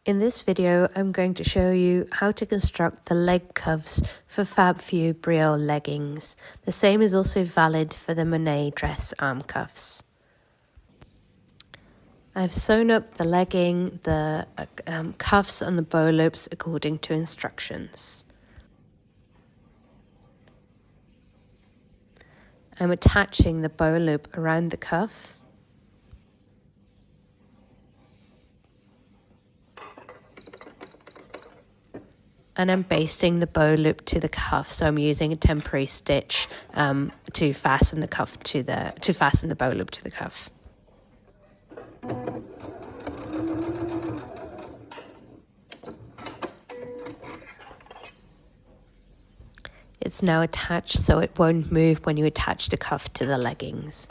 In this video, I'm going to show you how to construct the leg cuffs for F4U Brielle leggings. The same is also valid for the Monae dress arm cuffs. I've sewn up the legging, the cuffs and the bow loops according to instructions. I'm attaching the bow loop around the cuff. And I'm basting the bow loop to the cuff, so I'm using a temporary stitch to fasten the bow loop to the cuff. It's now attached so it won't move when you attach the cuff to the leggings.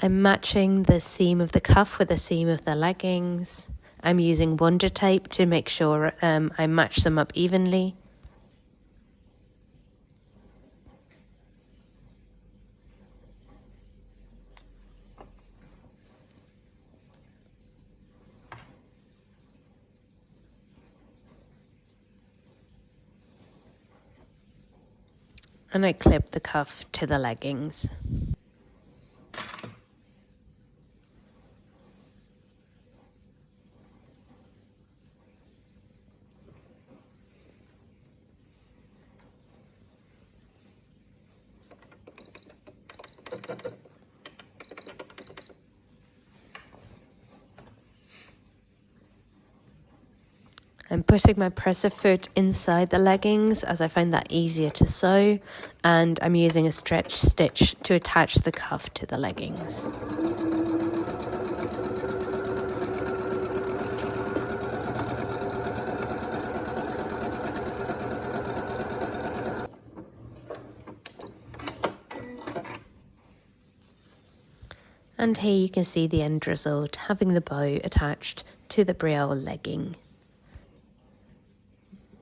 I'm matching the seam of the cuff with the seam of the leggings. I'm using Wonder Tape to make sure I match them up evenly. And I clip the cuff to the leggings. I'm putting my presser foot inside the leggings as I find that easier to sew, and I'm using a stretch stitch to attach the cuff to the leggings. And here you can see the end result, having the bow attached to the Brielle legging.